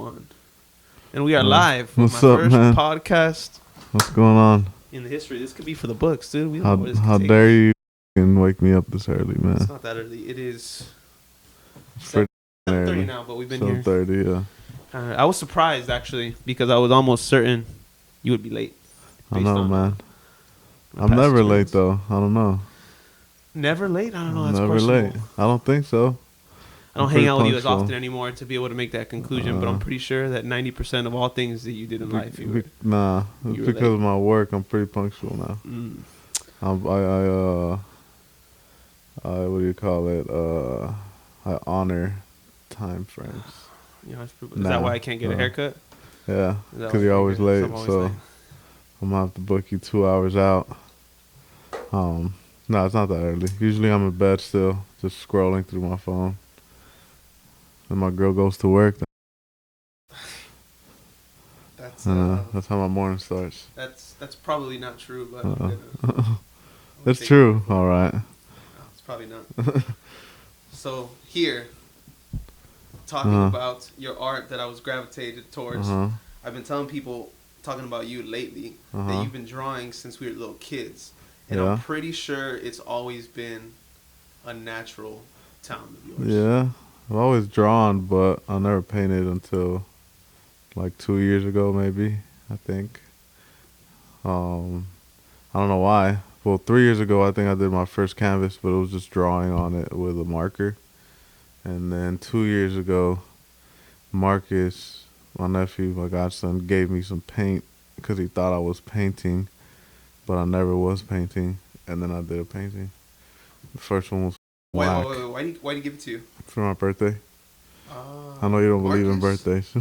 one. And we are live with What's my up, first man? podcast What's going on? in the history. This could be for the books, dude. We don't know what this How could take. dare you f***ing wake me up this early, It's man? not that early. It is Pretty 7:30 early. now, but we've been here. 7:30, yeah. I was surprised, actually, because I was almost certain you would be late. I based know, on man. my I'm past never late, experience. though. I don't know. Never late? I don't know. I'm That's never questionable. late. I don't think so. I don't I'm hang pretty out with you as punctual. often anymore to be able to make that conclusion, but I'm pretty sure that 90% of all things that you did in life, you were. Nah, you it's were because late. of my work. I'm pretty punctual now. What do you call it? I honor time frames. You know, is that why I can't get a haircut? Yeah, Is that because why you're I always can't get- late, I'm always so late. I'm gonna have to book you 2 hours out. No, it's not that early. Usually I'm in bed still, just scrolling through my phone. Then my girl goes to work. That's That's how my morning starts. that's probably not true, but It's true. All right. No, it's probably not. So here, talking about your art that I was gravitated towards. I've been telling people, talking about you lately, that you've been drawing since we were little kids, and I'm pretty sure it's always been a natural talent of yours. Yeah, I've always drawn, but I never painted until like 2 years ago, maybe. I think. I don't know why. Well, 3 years ago, I think I did my first canvas, but it was just drawing on it with a marker. And then 2 years ago, Marcus, my nephew, my godson, gave me some paint because he thought I was painting, but I never was painting. And then I did a painting. The first one was whack. Wait. Why do you give it to you? For my birthday. I know you don't believe in birthdays.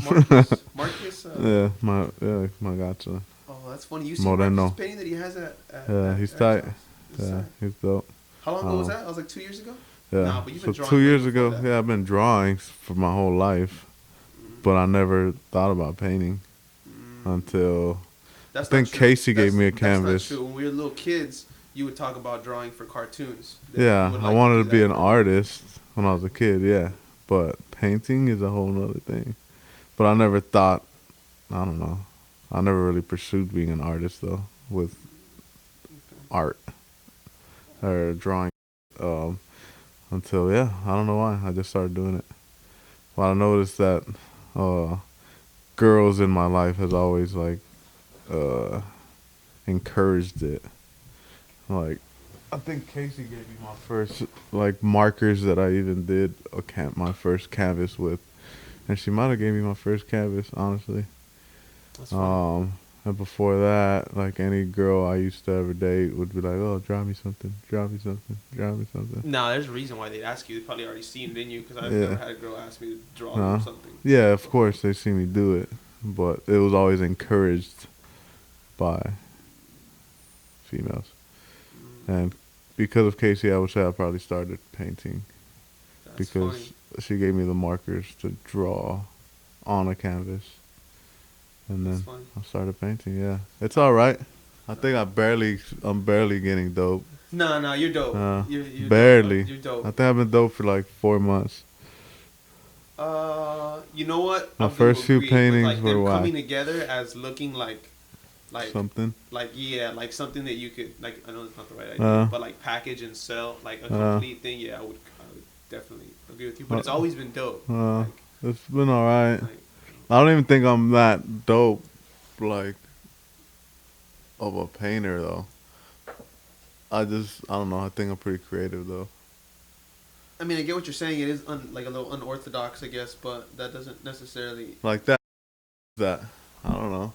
Marcus? Yeah, my godson. Oh, that's funny. You see Moreno. Marcus' painting that he has at He's at tight. He's tight. He's dope. How long ago was that? I was like 2 years ago? Yeah. Nah, but you've been So drawing 2 years way before ago, that. yeah, I've been drawing for my whole life, but I never thought about painting until I think Casey gave me a canvas. That's not true. When we were little kids, you would talk about drawing for cartoons. Yeah, would I like wanted do to be that. an artist when I was a kid, yeah. But painting is a whole nother thing. But I never thought, I don't know. I never really pursued being an artist, though, with art or drawing until, I don't know why. I just started doing it. Well, I noticed that girls in my life has always, like, encouraged it. Like, I think Casey gave me my first, like, markers that I even did my first canvas with. And she might have gave me my first canvas, honestly. That's funny. And before that, like, any girl I used to ever date would be like, oh, draw me something, draw me something, draw me something. No, there's a reason why they'd ask you. They've probably already seen it in you, because I've never had a girl ask me to draw them something. Yeah, of course, they see me do it. But it was always encouraged by females. And because of Casey, I would say I probably started painting. That's because funny. she gave me the markers to draw on a canvas. And then I started painting, yeah. It's all right. I think I'm barely getting dope. No, you're dope. You're barely. Dope, you're dope. I think I've been dope for like 4 months. You know what? My first few paintings were them whack. coming together as looking like something. Like like something that you could, like, I know it's not the right idea, but like package and sell like a complete thing. Yeah, I would definitely agree with you. But it's always been dope. It's been all right. I don't even think I'm that dope, like, of a painter, though. I don't know. I think I'm pretty creative, though. I mean, I get what you're saying. It is like a little unorthodox, I guess, but that doesn't necessarily... Like that. I don't know.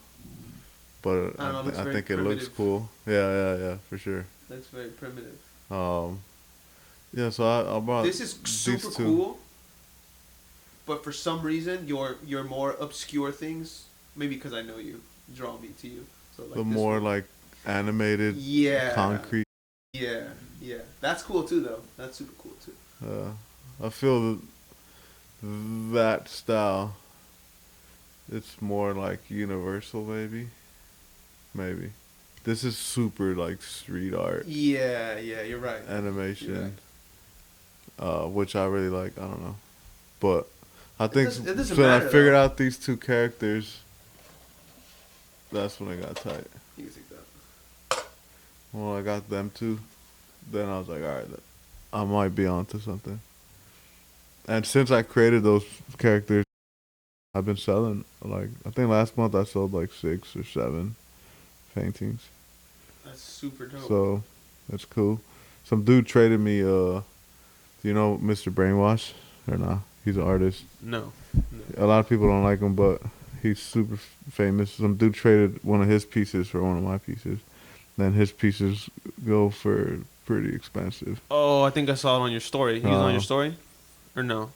But I think it looks cool. Yeah, for sure. That's very primitive. Yeah, so I brought this is super cool. But for some reason, your more obscure things, maybe because I know you, draw me to you. So like the more like animated, concrete. Yeah. That's cool too, though. That's super cool too. I feel that style. It's more like universal, maybe. This is super like street art. Yeah, you're right. Animation, which I really like. I don't know, but I think it doesn't when I matter, figured though. out these two characters, that's when I got tight. You can take that. When I got them two, then I was like, all right, I might be onto something. And since I created those characters, I've been selling, like, I think last month I sold like 6 or 7 paintings. That's super dope. So, that's cool. Some dude traded me, do you know Mr. Brainwash or not? He's an artist. No. A lot of people don't like him, but he's super famous. Some dude traded one of his pieces for one of my pieces. Then his pieces go for pretty expensive. Oh, I think I saw it on your story. He was on your story? Or no?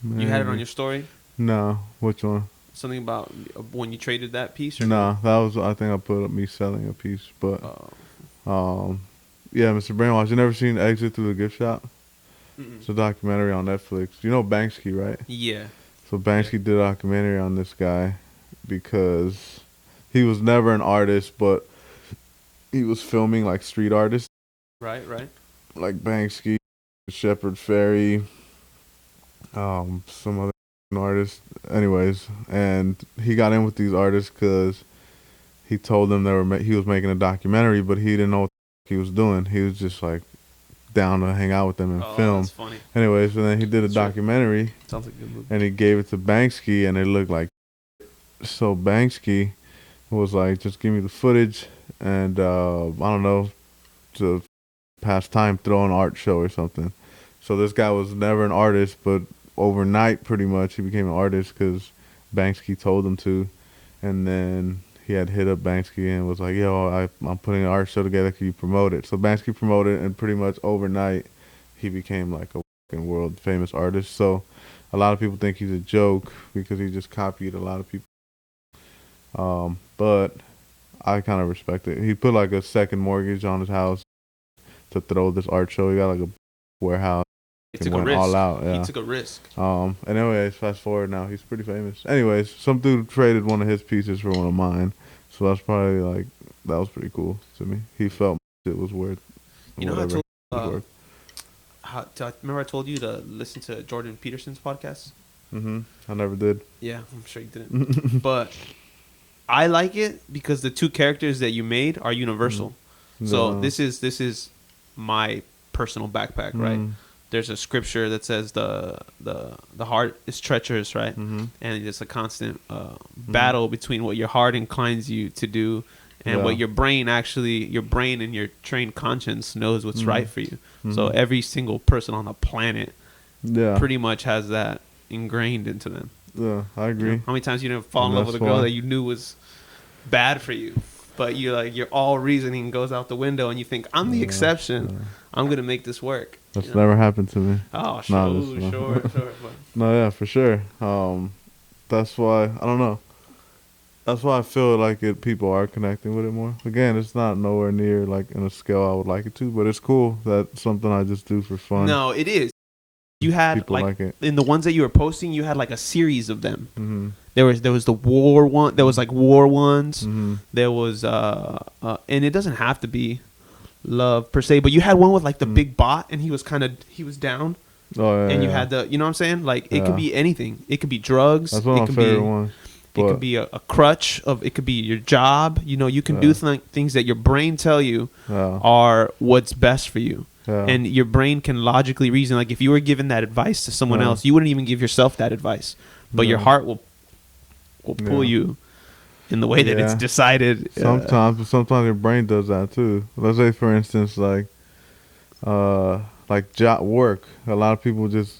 Maybe. You had it on your story? No. Which one? Something about when you traded that piece? Or No, that was, I think I put up me selling a piece. But, yeah, Mr. Brainwash. You never seen Exit Through the Gift Shop? Mm-mm. It's a documentary on Netflix. You know Banksy, right? Yeah. So Banksy did a documentary on this guy because he was never an artist, but he was filming like street artists. Right. Like Banksy, Shepard Fairey, some other artists. Anyways, and he got in with these artists because he told them he was making a documentary, but he didn't know what he was doing. He was just like down to hang out with them and film. That's funny. Anyways, and then he did a documentary. Sounds like a good movie. And he gave it to Banksy, and it looked like. So Banksy was like, just give me the footage, and I don't know, to pass time, throw an art show or something. So this guy was never an artist, but overnight, pretty much, he became an artist because Banksy told him to. And then he had hit up Banksy and was like, yo, I'm putting an art show together, can you promote it? So Banksy promoted it, and pretty much overnight, he became like a fucking world famous artist. So a lot of people think he's a joke because he just copied a lot of people. But I kind of respect it. He put like a second mortgage on his house to throw this art show. He got like a warehouse. He took a risk. All out, yeah. He took a risk. And anyways, fast forward now, he's pretty famous. Anyways, some dude traded one of his pieces for one of mine. So that's probably like, that was pretty cool to me. He felt it was worth. You know, I told remember I told you to listen to Jordan Peterson's podcast? I never did. Yeah, I'm sure you didn't. But I like it because the two characters that you made are universal. So this is my personal backpack, right? There's a scripture that says the heart is treacherous, right? And it's a constant battle between what your heart inclines you to do and what your brain and your trained conscience knows what's right for you. So every single person on the planet pretty much has that ingrained into them. Yeah, I agree. You know, how many times you didn't fall in love with a girl that you knew was bad for you, but your all reasoning goes out the window and you think, I'm the exception. I'm gonna make this work. That's never happened to me. Oh, sure. No, yeah, for sure. That's why, I don't know. That's why I feel like people are connecting with it more. Again, it's not nowhere near like in a scale I would like it to, but it's cool. That's something I just do for fun. No, it is. You had like in the ones that you were posting, you had like a series of them. There was the war one. There was like war ones. There was and it doesn't have to be love per se, but you had one with like the big bot, and he was down. Oh yeah. And you had you know what I'm saying? Like it could be anything. It could be drugs. That's one of my favorite ones. It could be a crutch of. It could be your job. You know, you can do things that your brain tell you are what's best for you. And your brain can logically reason. Like if you were giving that advice to someone else, you wouldn't even give yourself that advice. But your heart will pull you in the way that it's decided. Sometimes your brain does that too. Let's say, for instance, like job work. A lot of people just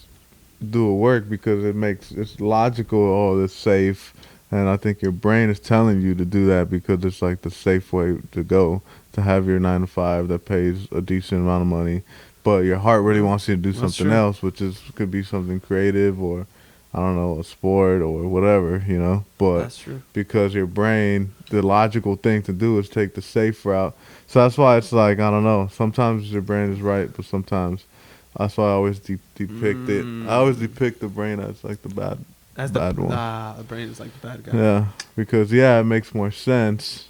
do a work because it's logical. Oh, it's safe. And I think your brain is telling you to do that because it's like the safe way to go, to have your 9 to 5 that pays a decent amount of money. But your heart really wants you to do something else, which could be something creative or, I don't know, a sport or whatever, you know. But that's true. Because your brain, the logical thing to do is take the safe route. So that's why it's like, I don't know, sometimes your brain is right, but sometimes that's why I always depict it. I always depict the brain as like the bad one. The brain is like the bad guy. Yeah, because it makes more sense.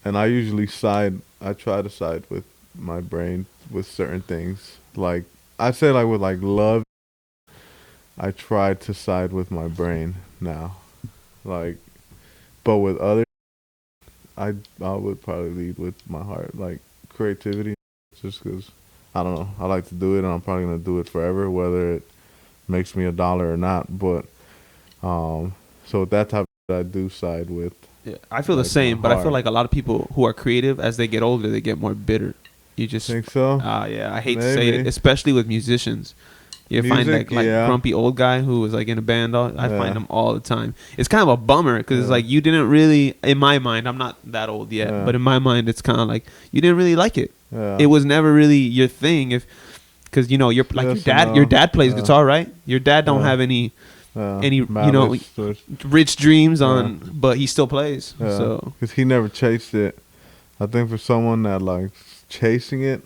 And I usually I try to side with my brain with certain things. Like I say, like with like love, I try to side with my brain now. Like, but with others, I would probably lead with my heart. Like creativity, just because I don't know. I like to do it, and I'm probably gonna do it forever, whether it makes me $1 or not. But so that type of I do side with. Yeah, I feel the Like my same, but I feel heart. like a lot of people who are creative, as they get older, they get more bitter. You just, Think so? yeah, I hate to say it, Maybe. especially with musicians. You find Music, that like yeah. grumpy old guy who was like in a band. I Yeah. find him all the time. It's kind of a bummer because it's Yeah. like you didn't really. In my mind, I'm not that old yet, Yeah. but in my mind, it's kind of like you didn't really like it. Yeah. It was never really your thing. Because you're like Yes your and dad. Your no. dad plays Yeah. guitar, right? Your dad don't Yeah. have any Malice, rich dreams Yeah. on, but he still plays. yeah. So Because he never chased it. I think for someone that likes chasing it,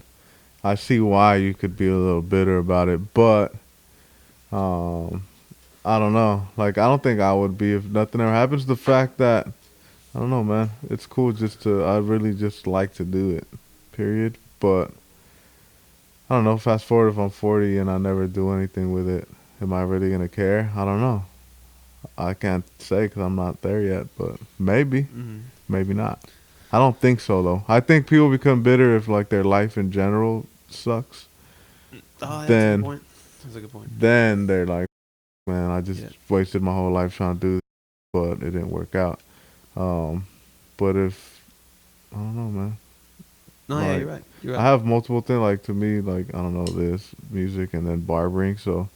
I see why you could be a little bitter about it. But I don't know. Like I don't think I would be if nothing ever happens. The fact that I don't know, man. It's cool just to. I really just like to do it. Period. But I don't know. Fast forward if I'm 40 and I never do anything with it, am I really gonna care? I don't know. I can't say because I'm not there yet. But maybe, maybe not. I don't think so though. I think people become bitter if like their life in general sucks. that's Then, a good point. That's a good point. then they're like, man, I just wasted my whole life trying to do this, but it didn't work out. But if I don't know, man. No, Like, yeah, you're right. You're right. I have multiple things. Like to me, like I don't know, this music and then barbering. So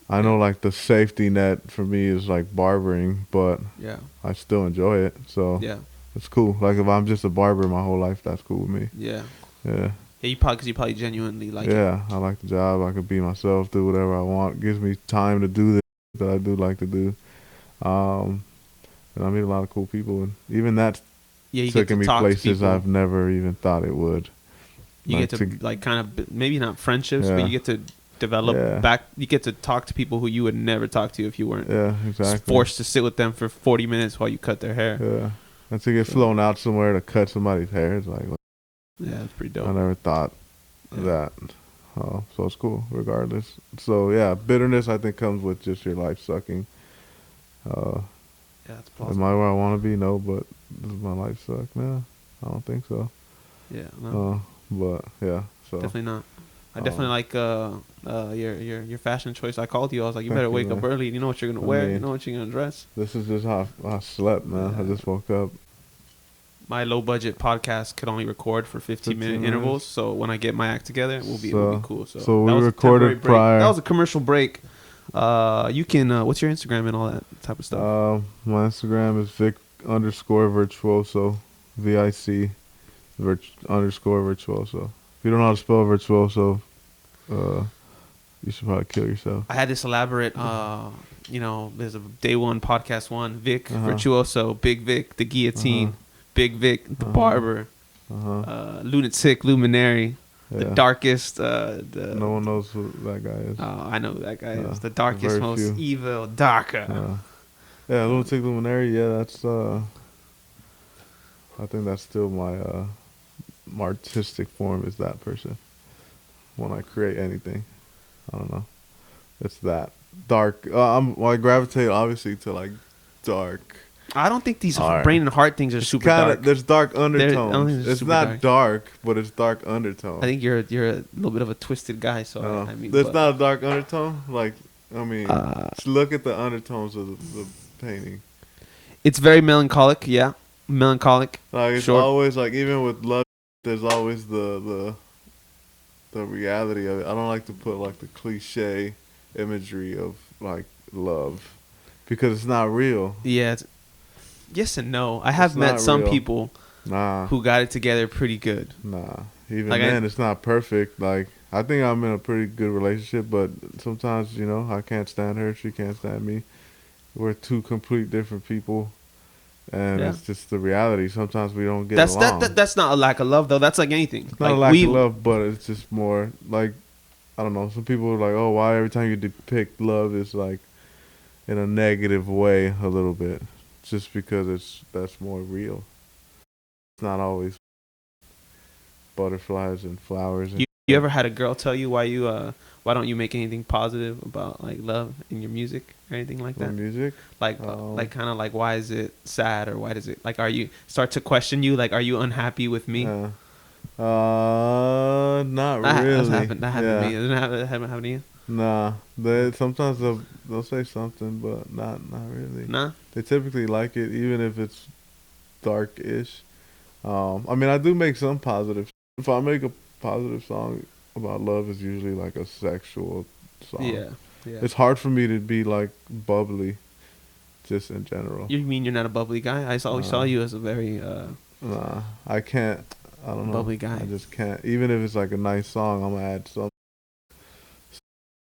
I know like the safety net for me is like barbering, but Yeah. I still enjoy it. So Yeah. it's cool. Like if I'm just a barber my whole life, that's cool with me. Yeah. Yeah. Yeah, you probably genuinely like it. Yeah, I like the job. I could be myself, do whatever I want. Gives me time to do this that I do like to do. And I meet a lot of cool people, and even that's Yeah, you get to taking me talk to places people. I've never even thought it would. You Like get to like kind of maybe not friendships, but Yeah. you get to develop Yeah. back. You get to talk to people who you would never talk to if you weren't Yeah, exactly. forced to sit with them for 40 minutes while you cut their hair. Yeah, and to get flown out somewhere to cut somebody's hair, it's like Yeah, that's pretty dope. I never thought Yeah. that. So it's cool, regardless. So yeah, bitterness I think comes with just your life sucking. Yeah, that's Am plausible. I where I want to be? No, but does my life suck? No, I don't think so. Yeah, no, But yeah, so definitely not. I definitely like your fashion choice. I called you. I was like, you Thank better you, wake up man. early. You know what you're gonna I wear. You mean- know what you're gonna dress. this is just how I slept, man. I Yeah. just woke up. My low budget podcast could only record for 15-minute 15 intervals. So when I get my act together, we'll be cool. So So we that was a recorded temporary break. prior- That was a commercial break. You can. What's your Instagram and all that type of stuff? My Instagram is Vic_Virtuoso, VIC _Virtuoso. If you don't know how to spell virtuoso, you should probably kill yourself. I had this elaborate. There's a day one podcast one. Vic Uh-huh. Virtuoso, Big Vic, the guillotine, Big Vic, the barber, lunatic, luminary, the Yeah. darkest. No one knows who that guy is. I know who that guy Yeah. is. The darkest, Very most few. evil, darker. Yeah, Lunatic Luminary. Yeah, that's. I think that's still my artistic form is that person. When I create anything, I don't know. It's that dark. I gravitate obviously to like dark. I don't think these Alright. brain and heart things are super Kinda, dark. there's dark I don't think undertones. they're It's super not dark, but it's dark undertone. I think you're a little bit of a twisted guy. So I mean, there's but- not a dark undertone. Like I mean, just look at the undertones of the painting. It's very melancholic. Yeah, melancholic. Like it's Sure. always like even with love, there's always the reality of it. I don't like to put like the cliche imagery of like love because it's not real. Yeah. Yes and no. I have It's met not some real. people Nah, who got it together pretty good. nah. Even Like, then, it's not perfect. Like I think I'm in a pretty good relationship, but sometimes I can't stand her. She can't stand me. We're two complete different people, and Yeah. it's just the reality. Sometimes we don't get That's along. that's not a lack of love though. That's like anything. It's not like a lack of love, but it's just more like I don't know. Some people are like, "Oh, why every time you depict love is like in a negative way a little bit?" Just because that's more real. It's not always butterflies and flowers. And You ever had a girl tell you why Why don't you make anything positive about like love in your music or anything like that? Music, like kind of like, why is it sad, or why does it, like, are you start to question you, like, are you unhappy with me? Not really. That happened to me. Doesn't that happen to you? Nah, sometimes they'll say something, but not really. Nah. They typically like it, even if it's dark-ish. I mean, I do make some positive. If I make a positive song about love, it's usually like a sexual song. Yeah. It's hard for me to be like bubbly, just in general. You mean you're not a bubbly guy? I always saw you as a very Nah, I can't. I don't know. Bubbly guy. I just can't. Even if it's like a nice song, I'm gonna add something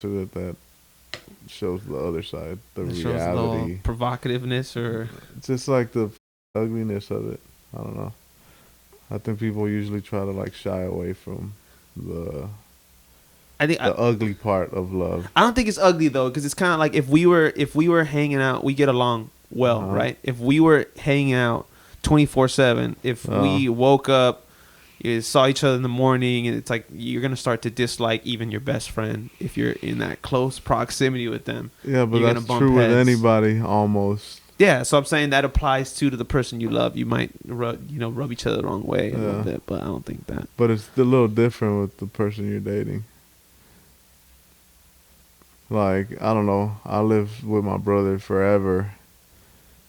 to it that shows the other side, the reality, shows a little provocativeness, or just like the ugliness of it. I don't know. I think people usually try to like shy away from the ugly part of love. I don't think it's ugly though, because it's kind of like if we were hanging out, we get along well, right? If we were hanging out 24/7, if we woke up, you saw each other in the morning, and it's like you're gonna start to dislike even your best friend if you're in that close proximity with them. Yeah, but that's true with anybody almost. Yeah, so I'm saying that applies to the person you love. You might rub each other the wrong way a little bit, but I don't think that. But it's a little different with the person you're dating. Like, I don't know, I lived with my brother forever,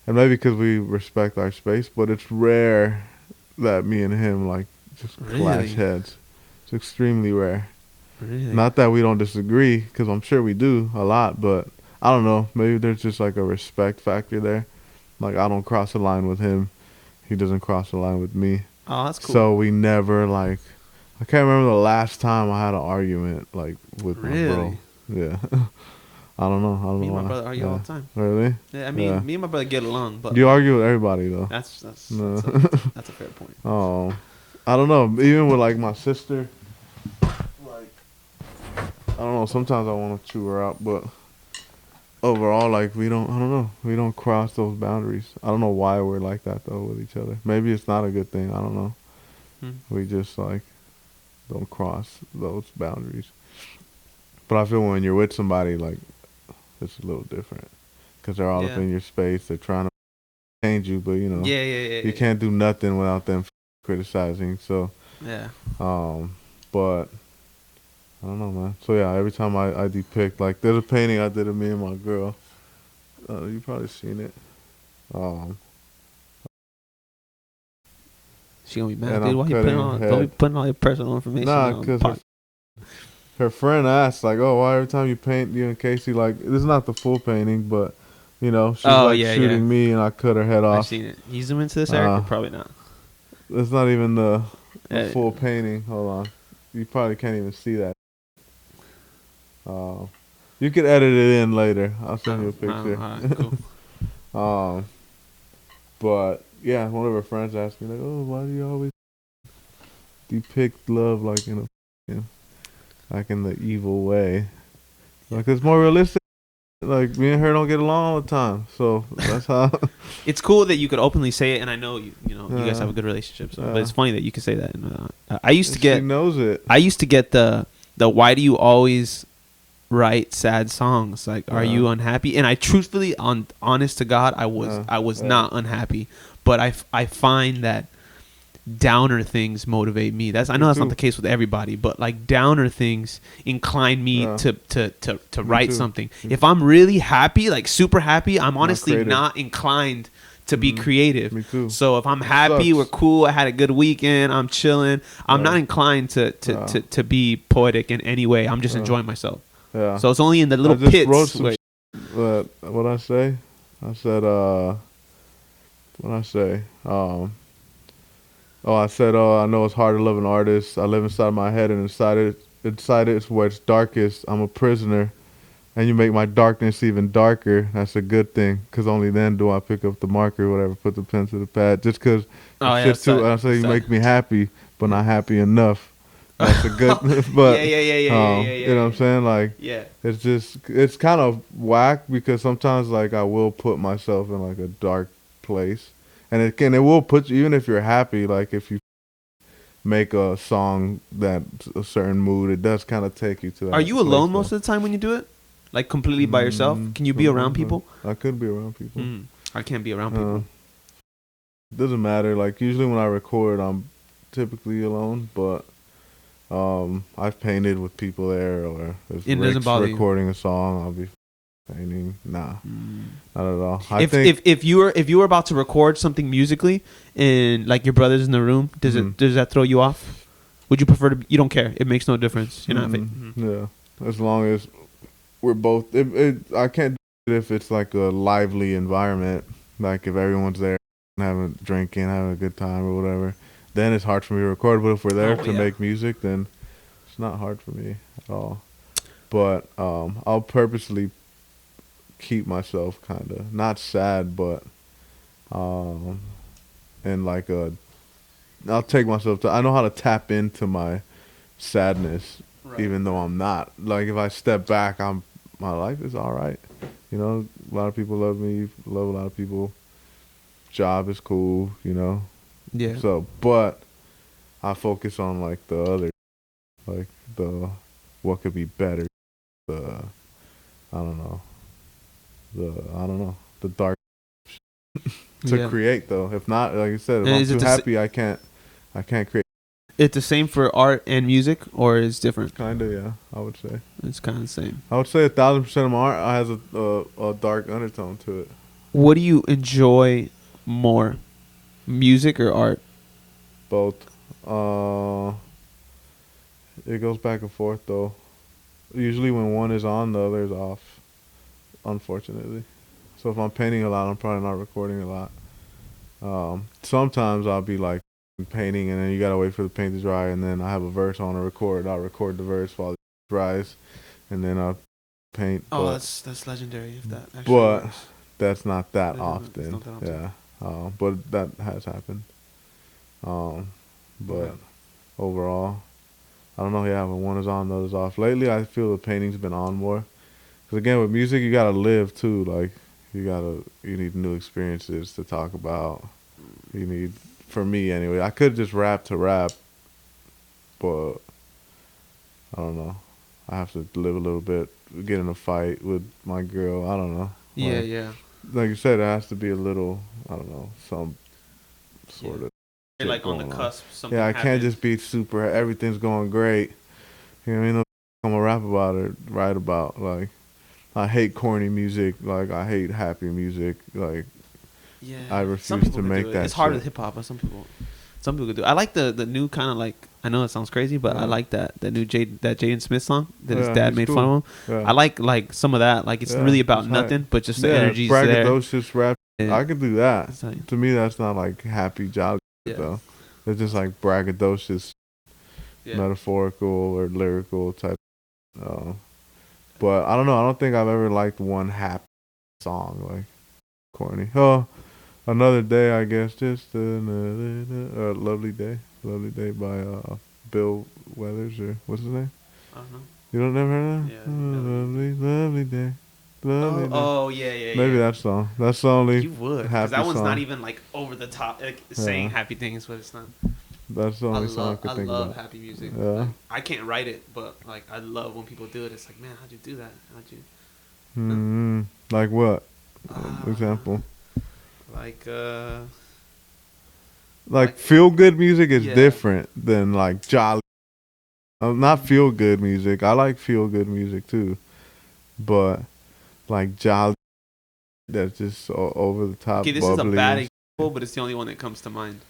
and maybe because we respect our space, but it's rare that me and him like just clash heads. It's extremely rare. Really? Not that we don't disagree, because I'm sure we do a lot, but I don't know, maybe there's just like a respect factor there. Like, I don't cross the line with him, he doesn't cross the line with me. Oh, that's cool. So we never, like, I can't remember the last time I had an argument like with my bro. Yeah. I don't know. Me and my brother argue all the time. Really? Yeah, I mean, me and my brother get along, but you argue with everybody though. That's a fair point. Oh, I don't know. Even with like my sister, like, I don't know. Sometimes I want to chew her out, but overall, like, we don't. I don't know. We don't cross those boundaries. I don't know why we're like that though with each other. Maybe it's not a good thing. I don't know. We just like don't cross those boundaries. But I feel when you're with somebody, like, it's a little different, because they're all up in your space. They're trying to change you, but you know, you can't do nothing without them criticizing. So but I don't know, man. So yeah, every time I depict, like, there's a painting I did of me and my girl. You probably seen it. She gonna be mad, dude. Why you putting all your personal information? Nah, because her friend asked, like, oh, why every time you paint, you and Casey, like, this is not the full painting, but, you know, she's shooting me, and I cut her head off. I've seen it. You zoom into this, Eric? Probably not. It's not even the full painting. Hold on. You probably can't even see that. You could edit it in later. I'll send you a picture. All right, cool. But, yeah, one of her friends asked me, like, oh, why do you always depict love, like, in a, like, in the evil way? Like, it's more realistic. Like, me and her don't get along all the time, so that's how. It's cool that you could openly say it, and I know you guys have a good relationship. So, but it's funny that you could say that. And, I used to get. She knows it. I used to get the why do you always write sad songs? Like, are you unhappy? And I truthfully, honest to God, I was not unhappy, but I find that downer things motivate me. I know that's not the case with everybody, but like downer things incline me to write something. If I'm really happy, like super happy, I'm honestly not inclined to be creative. Me too. So if I'm happy, we're cool, I had a good weekend, I'm chilling, I'm not inclined to be poetic in any way. I'm just enjoying myself. Yeah. So it's only in the little pits. What I say? I said, what I say? I said, I know it's hard to love an artist. I live inside my head, and inside it's where it's darkest. I'm a prisoner, and you make my darkness even darker. That's a good thing, because only then do I pick up the marker, whatever, put the pen to the pad. Just because I say you make me happy, but not happy enough. That's a good, but you know what I'm saying? Like, it's kind of whack, because sometimes, like, I will put myself in like a dark place, and it will put you, even if you're happy, like if you make a song that's a certain mood. It does kind of take you to that. Are you alone most of the time when you do it? Like completely by yourself? Can you be around people? I could be around people. I can't be around people. It doesn't matter. Like usually when I record, I'm typically alone, but I've painted with people there, or if Rick's recording a song, I'll be painting. Nah, not at all. If you were about to record something musically and like your brother's in the room, does that throw you off? Would you prefer to? You don't care. It makes no difference. You're not. Yeah, as long as we're both. I can't do it if it's like a lively environment. Like if everyone's there, drinking, having a good time or whatever, then it's hard for me to record. But if we're there to make music, then it's not hard for me at all. But I'll purposely keep myself kind of not sad, but and like I'll take myself to. I know how to tap into my sadness, even though I'm not. Like if I step back, my life is all right. You know, a lot of people love me. Love a lot of people. Job is cool. You know. Yeah. So, but I focus on like the other, like the what could be better. I don't know. The dark to create though. If not, like I said, if I'm too happy, I can't create. It's the same for art and music, or it's different? Kinda, yeah. I would say it's kind of the same. I would say 1,000% of my art has a dark undertone to it. What do you enjoy more, music or art? Both. It goes back and forth though. Usually when one is on, the other is off. Unfortunately. So if I'm painting a lot, I'm probably not recording a lot. Sometimes I'll be like painting and then you gotta wait for the paint to dry, and then I have a verse I want to record. I'll record the verse while it dries, and then I'll paint. Oh, that's legendary. If that actually but works. That's not that often. It's not that often. Yeah. But that has happened. But overall, I don't know. Yeah, when one is on, the other's off. Lately, I feel the painting's been on more. Because again, with music, you gotta live too. Like you need new experiences to talk about. You need, for me anyway. I could just rap to rap, but I don't know. I have to live a little bit. Get in a fight with my girl. I don't know. Yeah. Like you said, it has to be a little. I don't know, some sort of. You're like on the cusp. Something I can't just be super. Everything's going great. You know what I mean? I'm gonna rap about it, write about. Like, I hate corny music. Like, I hate happy music. Like, I refuse to make that. It's hard with hip hop, but some people could do it. I like the new kind of like. I know it sounds crazy, but I like that new Jaden Smith song that his dad made fun of him. Yeah. I like some of that. Like it's really about nothing, but just the energy's there. Braggadocious rap. I could do that. To me, that's not like happy, jolly though. It's just like braggadocious, metaphorical or lyrical type. But I don't know. I don't think I've ever liked one happy song like corny. Oh, Another Day, I guess. Just another Lovely Day. Lovely Day by Bill Weathers, or what's his name? I don't know. You don't never heard that? Yeah. Lovely Day. Lovely Day. Oh, yeah. Maybe that song. That's the only you would, because that one's not even like over the top, like saying happy things, but it's not. That's the only song I could think about. I love happy music. Yeah. Like, I can't write it, but like I love when people do it. It's like, man, how'd you do that? How'd you? Like what? Example. Like feel good music is different than like jolly. Not feel good music. I like feel good music too, but like jolly, that's just over the top. Okay, this is a bad example, but it's the only one that comes to mind.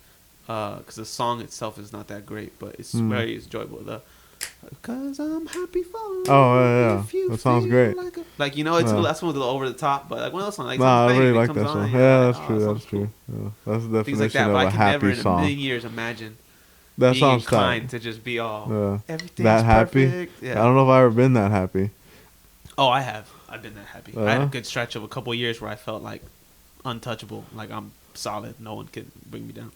Because the song itself is not that great, but it's very enjoyable. Cause I'm happy for you. Oh yeah, that sounds great. Like you know, it's that's one a little over the top, but like one of those songs. Like, I really like that song. Yeah, that's true. That's true. Yeah. That's the definition like that, of a happy song. I can never in a million years imagine that being inclined to just be all everything's that happy. Perfect. Yeah. I don't know if I've ever been that happy. Oh, I have. I've been that happy. I had a good stretch of a couple of years where I felt like untouchable, like I'm solid. No one can bring me down.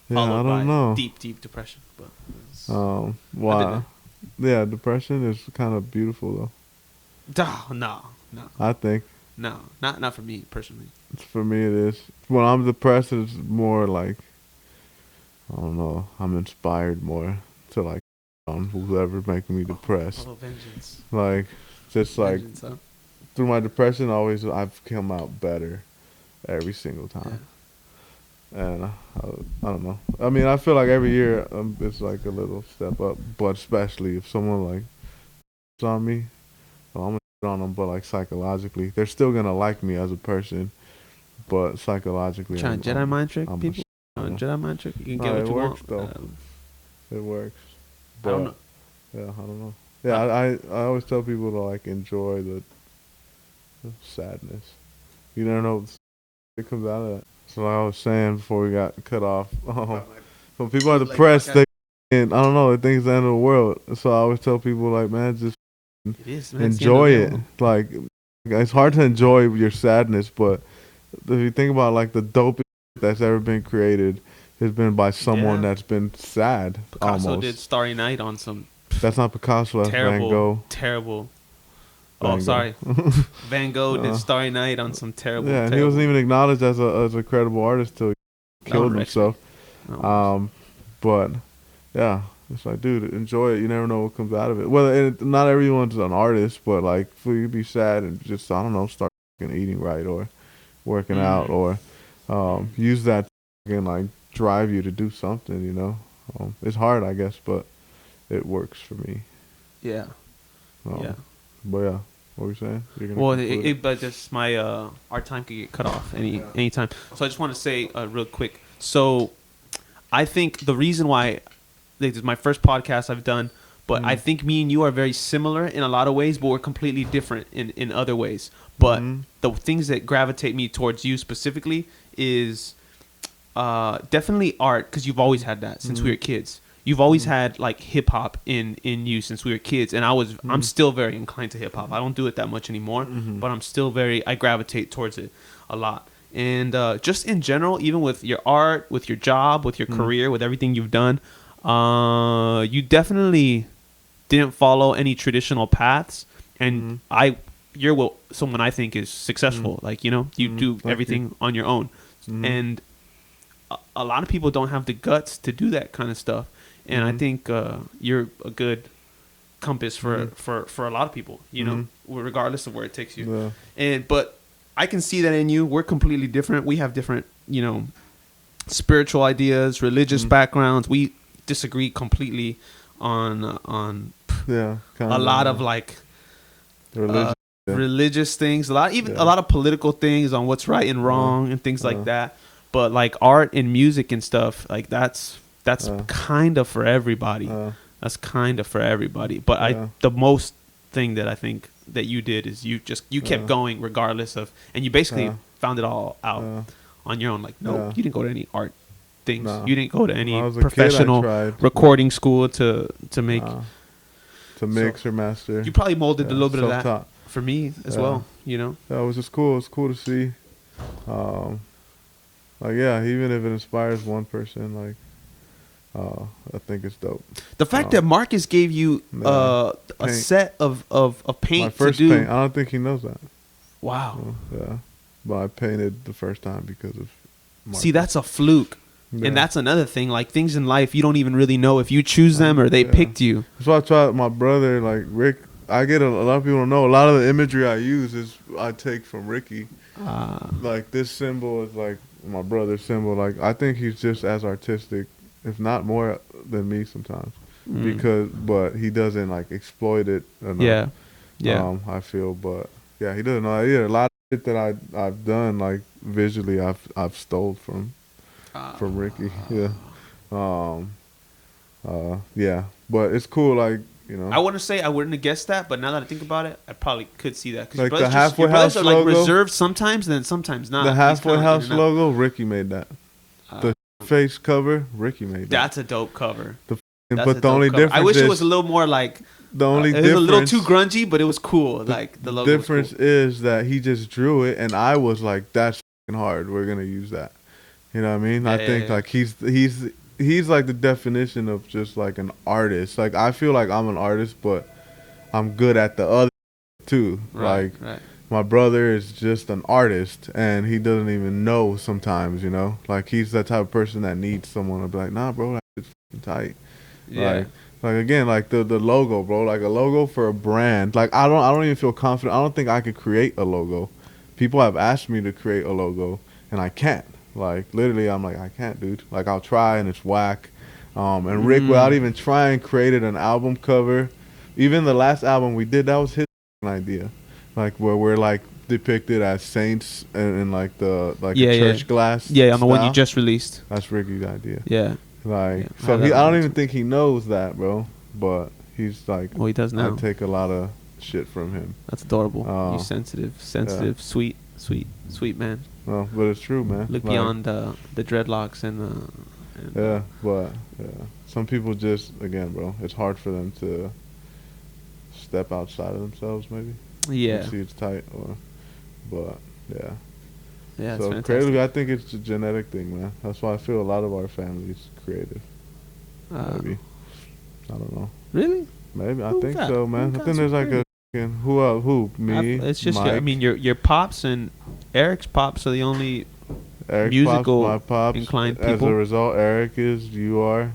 Yeah, I don't know. Deep depression. But wow. Yeah, depression is kind of beautiful though. No. I think. No, not for me personally. For me, it is. When I'm depressed, it's more like, I don't know. I'm inspired more to like on whoever making me depressed. Oh, vengeance. Like just like Vengeance, huh? through my depression, always I've come out better every single time. And I don't know. I mean, I feel like every year it's like a little step up, but especially if someone like on me, well, I'm gonna on them. But like psychologically, they're still gonna like me as a person, but psychologically, Trying to Jedi mind trick I'm people. Jedi mind trick. You can get no, what it you works want. though. It works. I don't know. Yeah, I don't know. Yeah, I always tell people to like enjoy the sadness. You never know what comes out of that. So like I was saying before we got cut off, when people are depressed, they and I don't know, they think it's the end of the world. So I always tell people like, man, just It is, man. enjoy it. Like it's hard to enjoy your sadness, but if you think about like the dopest that's ever been created has been by someone that's been sad. Picasso almost did Starry Night on some. That's not Picasso. That's terrible, Van Gogh. Terrible. Van Gogh. Sorry. Van Gogh did Starry Night on some terrible. Yeah, and terrible. he wasn't even acknowledged as a credible artist till he killed himself. But yeah, it's like, dude, enjoy it. You never know what comes out of it. Well, not everyone's an artist, but like, for you to be sad and just, I don't know, start eating right or working out or use that and like drive you to do something. You know, it's hard, I guess, but it works for me. Yeah. Yeah. But yeah. What were you saying? But just my our time could get cut off any time. So I just want to say real quick. So I think the reason why this is my first podcast I've done, but I think me and you are very similar in a lot of ways, but we're completely different in other ways. But the things that gravitate me towards you specifically is definitely art, because you've always had that since we were kids. You've always had like hip hop in you since we were kids, and I'm still very inclined to hip hop. I don't do it that much anymore, but I'm still I gravitate towards it a lot. And just in general, even with your art, with your job, with your career, with everything you've done, you definitely didn't follow any traditional paths. And you're what someone I think is successful. Like, you know, you do everything on your own, and a lot of people don't have the guts to do that kind of stuff. And I think you're a good compass for a lot of people, you know, regardless of where it takes you. Yeah. But I can see that in you. We're completely different. We have different, you know, spiritual ideas, religious backgrounds. We disagree completely on a lot of like religious things. A lot of political things on what's right and wrong and things like that. But like art and music and stuff, like that's kind of for everybody. That's kind of for everybody. But the most thing that I think that you did is you kept going regardless of, and you basically found it all out on your own. Like, you didn't go to any art things. You didn't go to any professional recording school to make to mix or master. You probably molded a little bit of that for me as well. You know, it was just cool. It's cool to see. Like, yeah, even if it inspires one person, like, I think it's dope. The fact that Marcus gave you a set of paint. My first to do. paint. I don't think he knows that. Wow. Yeah. But I painted the first time because of Marcus. See, that's a fluke. Yeah. And that's another thing. Like, things in life, you don't even really know if you choose them or they picked you. That's why I try my brother, like, Rick. I get a lot of people don't know. A lot of the imagery I use is I take from Ricky. Like, this symbol is, like, my brother's symbol. Like, I think he's just as artistic, if not more than me sometimes, but he doesn't like exploit it enough. I feel, but he doesn't know. A lot of shit that I've done, like visually, I've stole from Ricky. But it's cool. Like, you know, I wouldn't have guessed that, but now that I think about it, I probably could see that. Like the halfway house are logo, like reserved sometimes, and then sometimes not. The halfway house logo, Ricky made that. The face cover, Ricky made that. That's a dope cover. But the only difference, I wish it was a little more like. The only it was a little too grungy, but it was cool. Like the logo. Difference is that he just drew it, and I was like, "That's hard. We're gonna use that." You know what I mean? I think like he's like the definition of just like an artist. Like, I feel like I'm an artist, but I'm good at the other too. Right. my brother is just an artist, and he doesn't even know sometimes, you know? Like, he's that type of person that needs someone to be like, nah, bro, that's tight. Yeah. Like again, like the logo, bro. Like a logo for a brand. Like I don't even feel confident. I don't think I could create a logo. People have asked me to create a logo, and I can't. Like literally, I'm like I can't, dude. Like I'll try, and it's whack. And Rick, without even trying, created an album cover. Even the last album we did, that was his idea. Like where we're like depicted as saints and like the a church glass. Yeah, on the one you style. just released. That's Ricky's idea. Yeah. Like, Yeah, so I don't even think he knows that, bro. But he's like, well, he does now. I take a lot of shit from him. That's adorable. Oh. You sensitive, sweet man. Well, but it's true, man. Look beyond the dreadlocks and but some people just, again, bro, it's hard for them to step outside of themselves, maybe. Yeah. See, it's tight, but yeah. Yeah, so it's creatively, I think it's a genetic thing, man. That's why I feel a lot of our family's creative. Maybe. I don't know. Really? Maybe. I think so, man. I think there's like a who me. It's just Mike. I mean your pops and Eric's pops are the only musical pops, my pops, inclined as people. a result, Eric is, you are,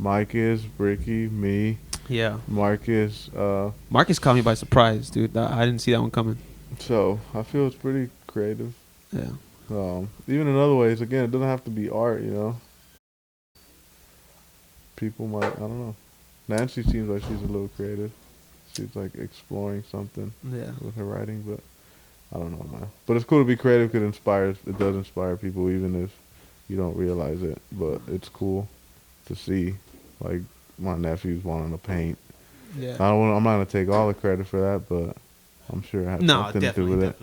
Mike is, Ricky, me. Yeah. Marcus. Marcus caught me by surprise, dude. I didn't see that one coming. So I feel it's pretty creative. Yeah. Even in other ways, again, it doesn't have to be art, you know. People might, I don't know. Nancy seems like she's a little creative. She's like exploring something with her writing, but I don't know, man. But it's cool to be creative because it does inspire people even if you don't realize it. But it's cool to see, like, my nephews wanting to paint. Yeah. I'm not going to take all the credit for that, but I'm sure it has something to do with it.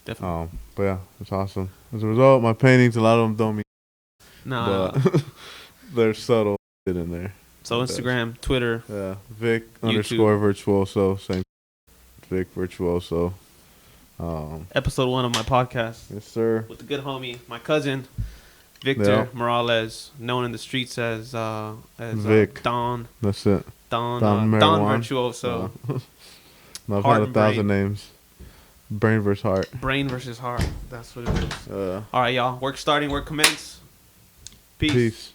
Definitely. But yeah, it's awesome. As a result, my paintings, a lot of them don't mean but they're subtle shit in there. So Instagram, Twitter. Yeah. Vic YouTube. _Virtuoso. Same. Vic Virtuoso. Episode 1 of my podcast. Yes, sir. With the good homie, my cousin, Victor Morales, known in the streets as Vic. Don. That's it. Don Virtuoso. I've had 1,000 names. Brain versus heart. Brain versus heart. That's what it is. All right, y'all. Work starting. Work commence. Peace.